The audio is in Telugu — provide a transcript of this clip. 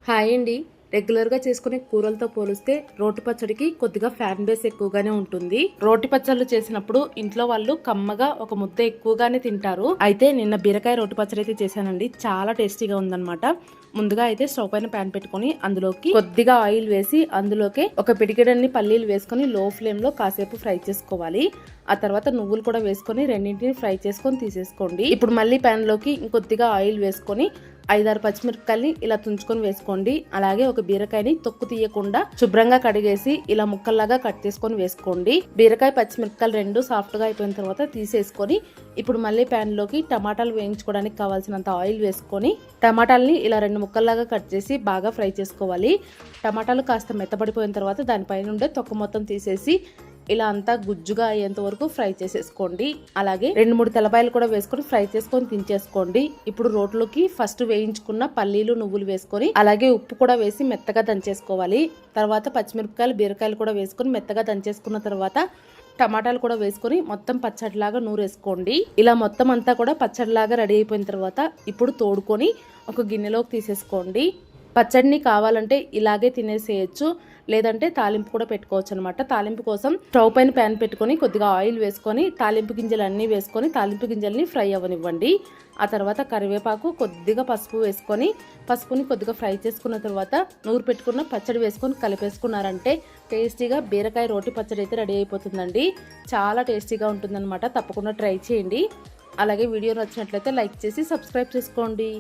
హాయ్ అండి. రెగ్యులర్గా చేసుకునే కూరలతో పోలిస్తే రోటి పచ్చడికి కొద్దిగా ఫ్యాన్ బేస్ ఎక్కువగానే ఉంటుంది. రోటి పచ్చళ్ళు చేసినప్పుడు ఇంట్లో వాళ్ళు కమ్మగా ఒక ముద్ద ఎక్కువగానే తింటారు. అయితే నిన్న బీరకాయ రోటి పచ్చడి అయితే చేశానండి. చాలా టేస్టీగా ఉందన్నమాట. ముందుగా అయితే స్టవ్ పైన ప్యాన్ పెట్టుకుని అందులోకి కొద్దిగా ఆయిల్ వేసి అందులోకి ఒక పిడికెడన్ని పల్లీలు వేసుకొని లో ఫ్లేమ్ లో కాసేపు ఫ్రై చేసుకోవాలి. ఆ తర్వాత నువ్వులు కూడా వేసుకొని రెండింటిని ఫ్రై చేసుకొని తీసేసుకోండి. ఇప్పుడు మళ్ళీ ప్యాన్ లోకి ఇంకొద్దిగా ఆయిల్ వేసుకొని 5-6 పచ్చిమిరపకాయలని ఇలా తుంచుకొని వేసుకోండి. అలాగే ఒక బీరకాయని తొక్కు తీయకుండా శుభ్రంగా కడిగేసి ఇలా ముక్కల్లాగా కట్ చేసుకొని వేసుకోండి. బీరకాయ పచ్చిమిరపకాయలు రెండు సాఫ్ట్ గా అయిపోయిన తర్వాత తీసేసుకొని ఇప్పుడు మళ్ళీ ప్యాన్ లోకి టమాటాలు వేయించుకోవడానికి కావాల్సినంత ఆయిల్ వేసుకొని టమాటాలని ఇలా 2 ముక్కల్లాగా కట్ చేసి బాగా ఫ్రై చేసుకోవాలి. టమాటాలు కాస్త మెత్తబడిపోయిన తర్వాత దానిపైన ఉండే తొక్క మొత్తం తీసేసి ఇలా అంతా గుజ్జుగా అయ్యేంత వరకు ఫ్రై చేసేసుకోండి. అలాగే 2-3 తెల్లపాయలు కూడా వేసుకొని ఫ్రై చేసుకొని దించేసుకోండి. ఇప్పుడు రోట్లోకి ఫస్ట్ వేయించుకున్న పల్లీలు నువ్వులు వేసుకొని అలాగే ఉప్పు కూడా వేసి మెత్తగా దంచేసుకోవాలి. తర్వాత పచ్చిమిరపకాయలు బీరకాయలు కూడా వేసుకొని మెత్తగా దంచేసుకున్న తర్వాత టమాటాలు కూడా వేసుకొని మొత్తం పచ్చడిలాగా నూరేసుకోండి. ఇలా మొత్తం అంతా కూడా పచ్చడిలాగా రెడీ అయిపోయిన తర్వాత ఇప్పుడు తోడుకొని ఒక గిన్నెలోకి తీసేసుకోండి. పచ్చడిని కావాలంటే ఇలాగే తినేసేయచ్చు, లేదంటే తాలింపు కూడా పెట్టుకోవచ్చు అనమాట. తాలింపు కోసం స్టవ్ పైన ప్యాన్ పెట్టుకొని కొద్దిగా ఆయిల్ వేసుకొని తాలింపు గింజలు అన్నీ వేసుకొని తాలింపు గింజల్ని ఫ్రై అవ్వనివ్వండి. ఆ తర్వాత కరివేపాకు కొద్దిగా పసుపు వేసుకొని పసుపుని కొద్దిగా ఫ్రై చేసుకున్న తర్వాత నూరు పెట్టుకున్న పచ్చడి వేసుకొని కలిపేసుకున్నారంటే టేస్టీగా బీరకాయ రోటి పచ్చడి అయితే రెడీ అయిపోతుందండి. చాలా టేస్టీగా ఉంటుందన్నమాట. తప్పకుండా ట్రై చేయండి. అలాగే వీడియో నచ్చినట్లయితే లైక్ చేసి సబ్స్క్రైబ్ చేసుకోండి.